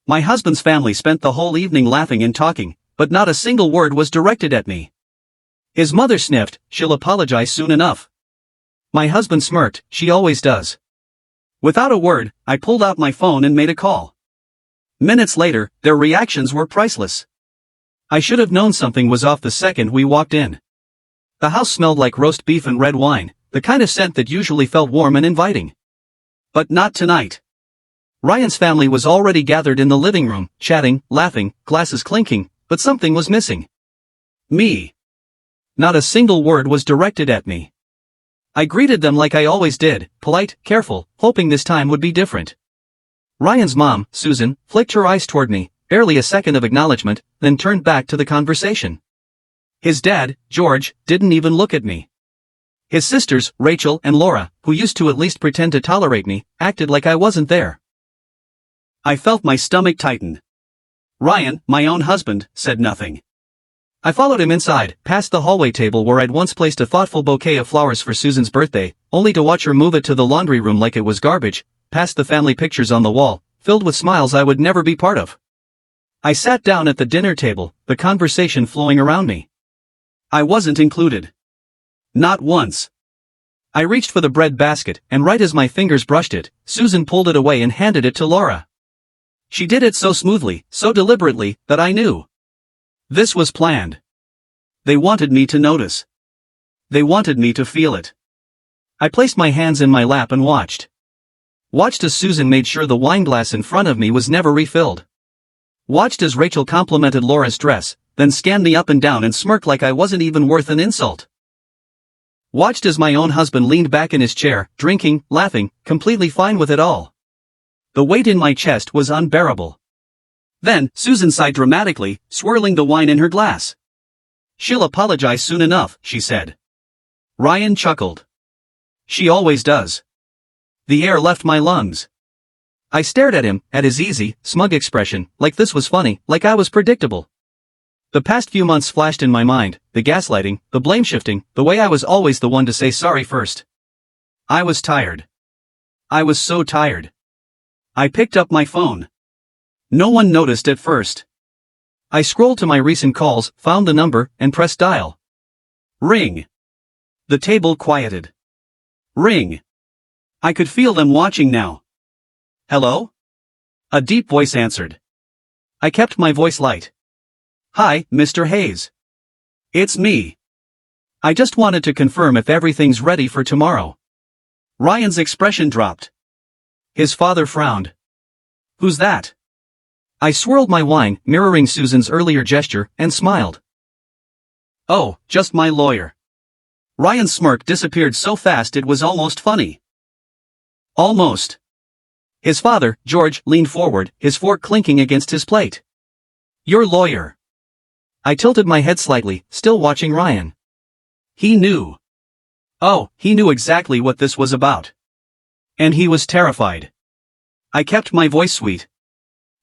My husband's family spent the whole evening laughing and talking, but not a single word was directed at me. His mother sniffed, "She'll apologize soon enough." My husband smirked, "She always does." Without a word, I pulled out my phone and made a call. Minutes later, their reactions were priceless. I should have known something was off the second we walked in. The house smelled like roast beef and red wine, the kind of scent that usually felt warm and inviting. But not tonight. Ryan's family was already gathered in the living room, chatting, laughing, glasses clinking, but something was missing. Me. Not a single word was directed at me. I greeted them like I always did, polite, careful, hoping this time would be different. Ryan's mom, Susan, flicked her eyes toward me, barely a second of acknowledgement, then turned back to the conversation. His dad, George, didn't even look at me. His sisters, Rachel and Laura, who used to at least pretend to tolerate me, acted like I wasn't there. I felt my stomach tighten. Ryan, my own husband, said nothing. I followed him inside, past the hallway table where I'd once placed a thoughtful bouquet of flowers for Susan's birthday, only to watch her move it to the laundry room like it was garbage, past the family pictures on the wall, filled with smiles I would never be part of. I sat down at the dinner table, the conversation flowing around me. I wasn't included. Not once. I reached for the bread basket, and right as my fingers brushed it, Susan pulled it away and handed it to Laura. She did it so smoothly, so deliberately, that I knew. This was planned. They wanted me to notice. They wanted me to feel it. I placed my hands in my lap and watched. Watched as Susan made sure the wineglass in front of me was never refilled. Watched as Rachel complimented Laura's dress, then scanned me up and down and smirked like I wasn't even worth an insult. Watched as my own husband leaned back in his chair, drinking, laughing, completely fine with it all. The weight in my chest was unbearable. Then, Susan sighed dramatically, swirling the wine in her glass. "She'll apologize soon enough," she said. Ryan chuckled. "She always does." The air left my lungs. I stared at him, at his easy, smug expression, like this was funny, like I was predictable. The past few months flashed in my mind, the gaslighting, the blame-shifting, the way I was always the one to say sorry first. I was tired. I was so tired. I picked up my phone. No one noticed at first. I scrolled to my recent calls, found the number, and pressed dial. Ring. The table quieted. Ring. I could feel them watching now. "Hello?" A deep voice answered. I kept my voice light. "Hi, Mr. Hayes. It's me. I just wanted to confirm if everything's ready for tomorrow." Ryan's expression dropped. His father frowned. "Who's that?" I swirled my wine, mirroring Susan's earlier gesture, and smiled. "Oh, just my lawyer." Ryan's smirk disappeared so fast it was almost funny. Almost. His father, George, leaned forward, his fork clinking against his plate. "Your lawyer." I tilted my head slightly, still watching Ryan. He knew. Oh, he knew exactly what this was about. And he was terrified. I kept my voice sweet.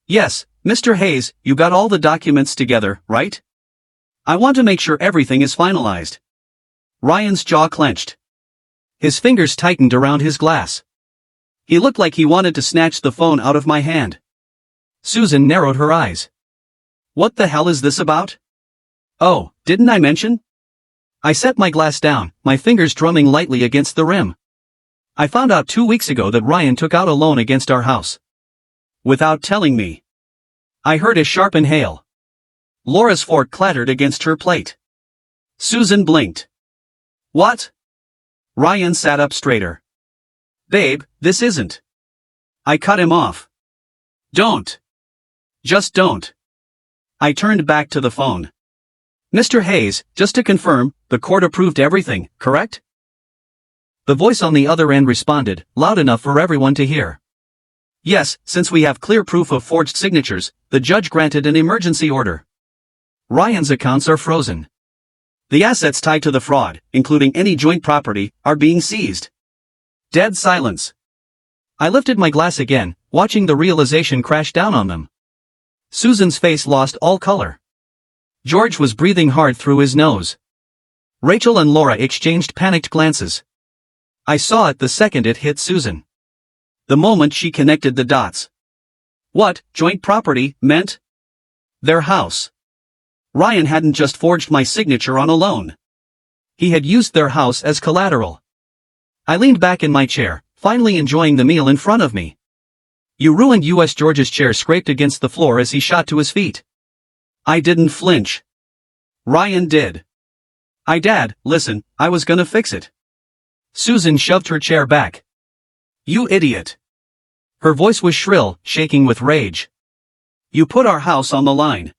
"Yes, Mr. Hayes, you got all the documents together, right? I want to make sure everything is finalized." Ryan's jaw clenched. His fingers tightened around his glass. He looked like he wanted to snatch the phone out of my hand. Susan narrowed her eyes. "What the hell is this about?" "Oh, didn't I mention?" I set my glass down, my fingers drumming lightly against the rim. "I found out 2 weeks ago that Ryan took out a loan against our house. Without telling me." I heard a sharp inhale. Laura's fork clattered against her plate. Susan blinked. "What?" Ryan sat up straighter. "Babe, this isn't." I cut him off. "Don't. Just don't." I turned back to the phone. "Mr. Hayes, just to confirm, the court approved everything, correct?" The voice on the other end responded, loud enough for everyone to hear. "Yes, since we have clear proof of forged signatures, the judge granted an emergency order. Ryan's accounts are frozen. The assets tied to the fraud, including any joint property, are being seized." Dead silence. I lifted my glass again, watching the realization crash down on them. Susan's face lost all color. George was breathing hard through his nose. Rachel and Laura exchanged panicked glances. I saw it the second it hit Susan. The moment she connected the dots. What joint property meant? Their house. Ryan hadn't just forged my signature on a loan. He had used their house as collateral. I leaned back in my chair, finally enjoying the meal in front of me. You ruined U.S. George's chair scraped against the floor as he shot to his feet. I didn't flinch. Ryan did. Dad, listen, I was gonna fix it. Susan shoved her chair back. You idiot. Her voice was shrill, shaking with rage. You put our house on the line.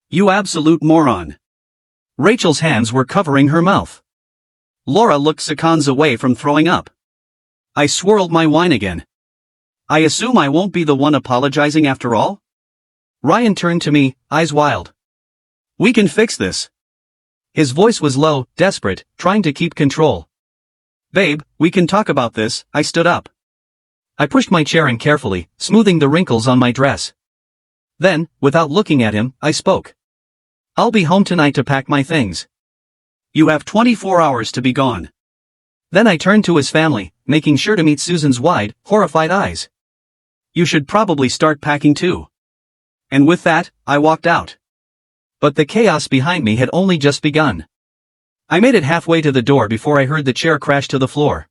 You absolute moron. Rachel's hands were covering her mouth. Laura looked seconds away from throwing up. I swirled my wine again. I assume I won't be the one apologizing after all? Ryan turned to me, eyes wild. We can fix this. His voice was low, desperate, trying to keep control. Babe, we can talk about this. I stood up. I pushed my chair in carefully, smoothing the wrinkles on my dress. Then, without looking at him, I spoke. I'll be home tonight to pack my things. You have 24 hours to be gone. Then I turned to his family, making sure to meet Susan's wide, horrified eyes. You should probably start packing too. And with that, I walked out. But the chaos behind me had only just begun. I made it halfway to the door before I heard the chair crash to the floor.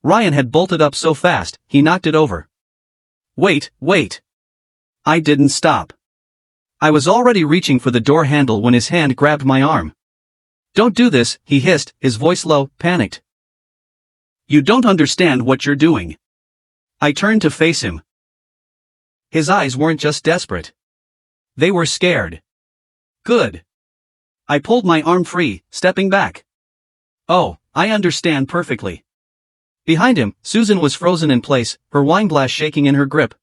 Ryan had bolted up so fast, he knocked it over. Wait. I didn't stop. I was already reaching for the door handle when his hand grabbed my arm. Don't do this, he hissed, his voice low, panicked. You don't understand what you're doing. I turned to face him. His eyes weren't just desperate. They were scared. Good. I pulled my arm free, stepping back. Oh, I understand perfectly. Behind him, Susan was frozen in place, her wine glass shaking in her grip.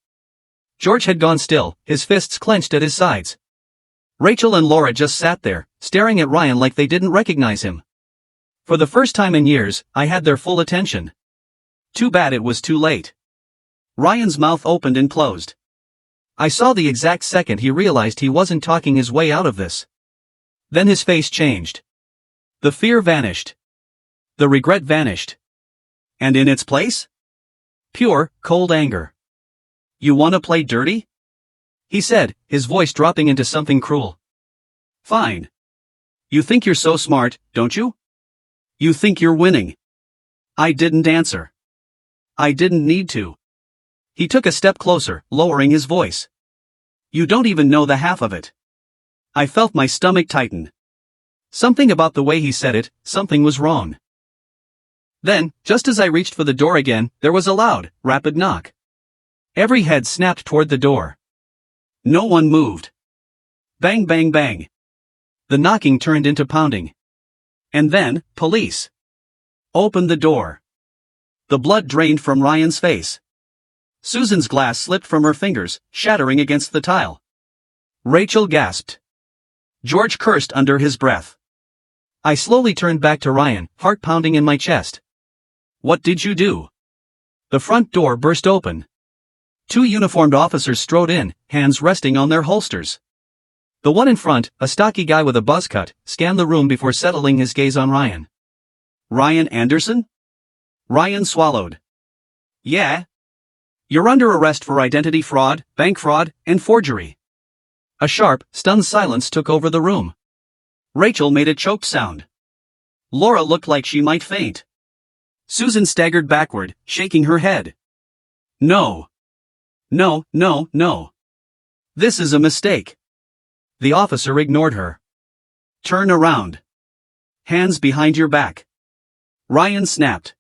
George had gone still, his fists clenched at his sides. Rachel and Laura just sat there, staring at Ryan like they didn't recognize him. For the first time in years, I had their full attention. Too bad it was too late. Ryan's mouth opened and closed. I saw the exact second he realized he wasn't talking his way out of this. Then his face changed. The fear vanished. The regret vanished. And in its place? Pure, cold anger. You wanna play dirty? He said, his voice dropping into something cruel. Fine. You think you're so smart, don't you? You think you're winning. I didn't answer. I didn't need to. He took a step closer, lowering his voice. You don't even know the half of it. I felt my stomach tighten. Something about the way he said it, something was wrong. Then, just as I reached for the door again, there was a loud, rapid knock. Every head snapped toward the door. No one moved. Bang bang bang. The knocking turned into pounding. And then, police. Opened the door. The blood drained from Ryan's face. Susan's glass slipped from her fingers, shattering against the tile. Rachel gasped. George cursed under his breath. I slowly turned back to Ryan, heart pounding in my chest. What did you do? The front door burst open. Two uniformed officers strode in, hands resting on their holsters. The one in front, a stocky guy with a buzz cut, scanned the room before settling his gaze on Ryan. Ryan Anderson? Ryan swallowed. Yeah. You're under arrest for identity fraud, bank fraud, and forgery. A sharp, stunned silence took over the room. Rachel made a choked sound. Laura looked like she might faint. Susan staggered backward, shaking her head. No. No. This is a mistake. The officer ignored her. Turn around. Hands behind your back. Ryan snapped.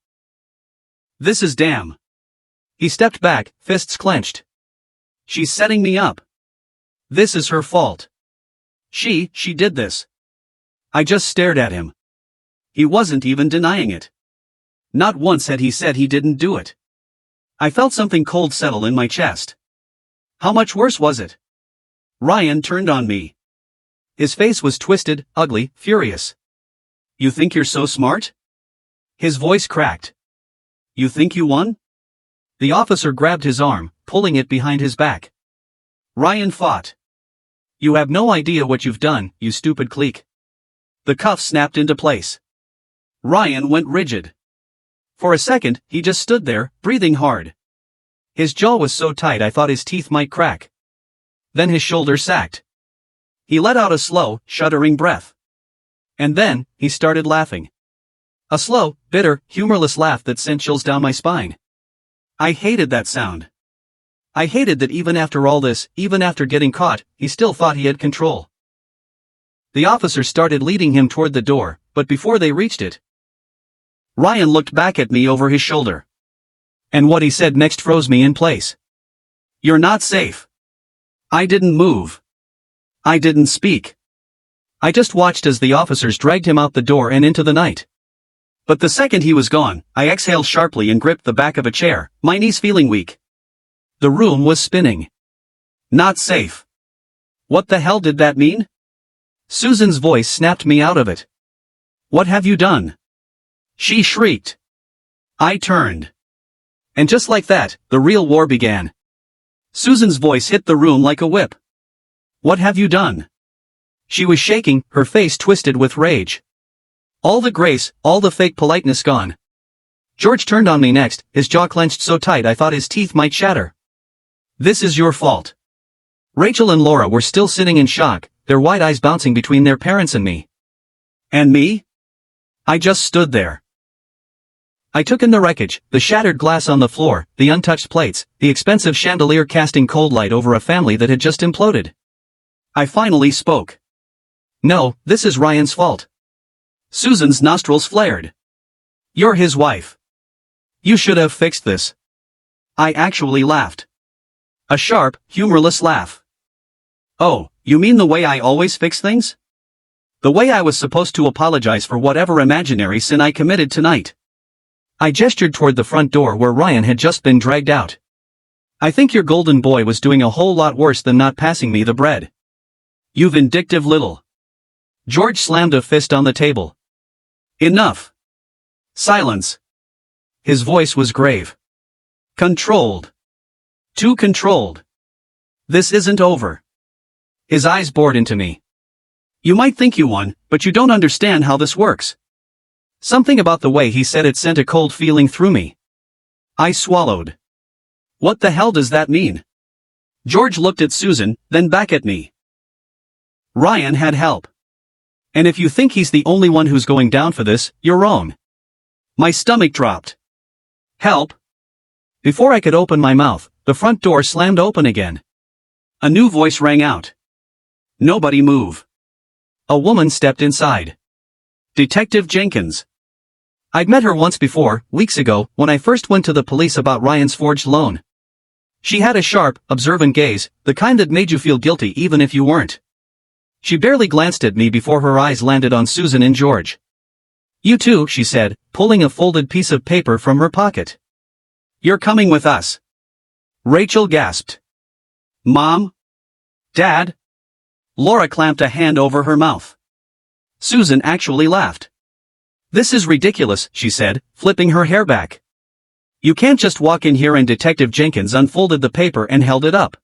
This is damn. He stepped back, fists clenched. She's setting me up. This is her fault. She did this. I just stared at him. He wasn't even denying it. Not once had he said he didn't do it. I felt something cold settle in my chest. How much worse was it? Ryan turned on me. His face was twisted, ugly, furious. You think you're so smart? His voice cracked. You think you won? The officer grabbed his arm, pulling it behind his back. Ryan fought. You have no idea what you've done, you stupid clique. The cuffs snapped into place. Ryan went rigid. For a second, he just stood there, breathing hard. His jaw was so tight I thought his teeth might crack. Then his shoulder sagged. He let out a slow, shuddering breath. And then, he started laughing. A slow, bitter, humorless laugh that sent chills down my spine. I hated that sound. I hated that even after all this, even after getting caught, he still thought he had control. The officer started leading him toward the door, but before they reached it, Ryan looked back at me over his shoulder. And what he said next froze me in place. "You're not safe." I didn't move. I didn't speak. I just watched as the officers dragged him out the door and into the night. But the second he was gone, I exhaled sharply and gripped the back of a chair, my knees feeling weak. The room was spinning. Not safe. What the hell did that mean? Susan's voice snapped me out of it. "What have you done?" she shrieked. I turned. And just like that, the real war began. Susan's voice hit the room like a whip. "What have you done?" She was shaking, her face twisted with rage. All the grace, all the fake politeness gone. George turned on me next, his jaw clenched so tight I thought his teeth might shatter. "This is your fault." Rachel and Laura were still sitting in shock, their wide eyes bouncing between their parents and me. And me? I just stood there. I took in the wreckage, the shattered glass on the floor, the untouched plates, the expensive chandelier casting cold light over a family that had just imploded. I finally spoke. "No, this is Ryan's fault." Susan's nostrils flared. "You're his wife. You should have fixed this." I actually laughed. A sharp, humorless laugh. "Oh, you mean the way I always fix things? The way I was supposed to apologize for whatever imaginary sin I committed tonight?" I gestured toward the front door where Ryan had just been dragged out. "I think your golden boy was doing a whole lot worse than not passing me the bread. You vindictive little..." George slammed a fist on the table. "Enough. Silence." His voice was grave. "Controlled. Too controlled. This isn't over." His eyes bored into me. "You might think you won, but you don't understand how this works." Something about the way he said it sent a cold feeling through me. I swallowed. "What the hell does that mean?" George looked at Susan, then back at me. "Ryan had help. And if you think he's the only one who's going down for this, you're wrong." My stomach dropped. "Help?" Before I could open my mouth, the front door slammed open again. A new voice rang out. "Nobody move." A woman stepped inside. Detective Jenkins. I'd met her once before, weeks ago, when I first went to the police about Ryan's forged loan. She had a sharp, observant gaze, the kind that made you feel guilty even if you weren't. She barely glanced at me before her eyes landed on Susan and George. "You too," she said, pulling a folded piece of paper from her pocket. "You're coming with us." Rachel gasped. "Mom? Dad?" Laura clamped a hand over her mouth. Susan actually laughed. "This is ridiculous," she said, flipping her hair back. "You can't just walk in here." And Detective Jenkins unfolded the paper and held it up.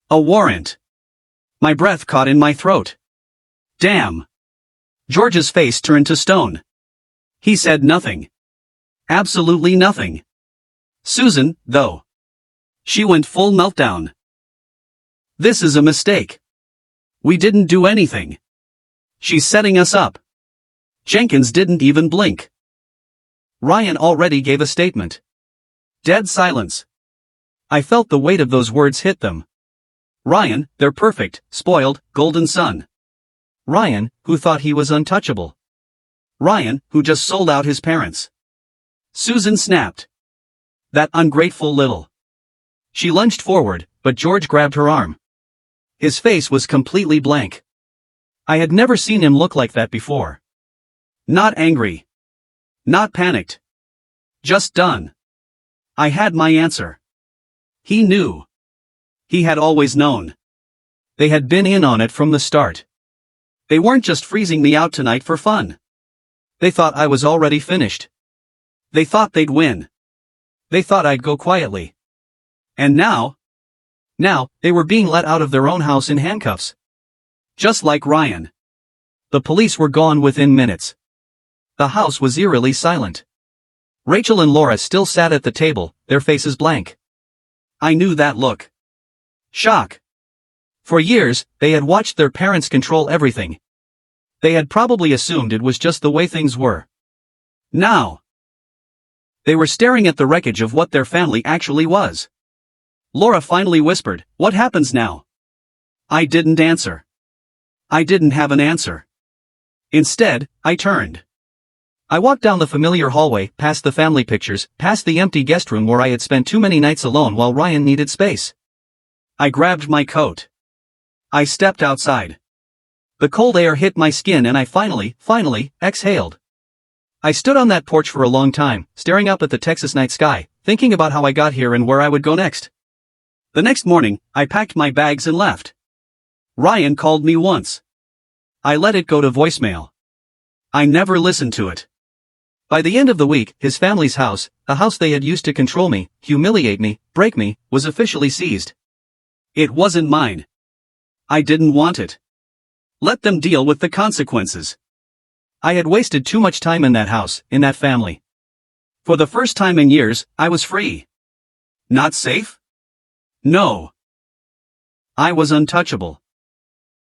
A warrant. My breath caught in my throat. Damn. George's face turned to stone. He said nothing. Absolutely nothing. Susan, though. She went full meltdown. "This is a mistake. We didn't do anything. She's setting us up." Jenkins didn't even blink. Ryan already gave a statement. Dead silence. I felt the weight of those words hit them. Ryan, their perfect, spoiled, golden son. Ryan, who thought he was untouchable. Ryan, who just sold out his parents. Susan snapped. That ungrateful little. She lunged forward, but George grabbed her arm. His face was completely blank. I had never seen him look like that before. Not angry. Not panicked. Just done. I had my answer. He knew. He had always known. They had been in on it from the start. They weren't just freezing me out tonight for fun. They thought I was already finished. They thought they'd win. They thought I'd go quietly. And now, they were being let out of their own house in handcuffs. Just like Ryan. The police were gone within minutes. The house was eerily silent. Rachel and Laura still sat at the table, their faces blank. I knew that look. Shock. For years, they had watched their parents control everything. They had probably assumed it was just the way things were. Now, they were staring at the wreckage of what their family actually was. Laura finally whispered, "What happens now?" I didn't answer. I didn't have an answer. Instead, I turned. I walked down the familiar hallway, past the family pictures, past the empty guest room where I had spent too many nights alone while Ryan needed space. I grabbed my coat. I stepped outside. The cold air hit my skin and I finally exhaled. I stood on that porch for a long time, staring up at the Texas night sky, thinking about how I got here and where I would go next. The next morning, I packed my bags and left. Ryan called me once. I let it go to voicemail. I never listened to it. By the end of the week, his family's house, a house they had used to control me, humiliate me, break me, was officially seized. It wasn't mine. I didn't want it. Let them deal with the consequences. I had wasted too much time in that house, in that family. For the first time in years, I was free. Not safe? No. I was untouchable.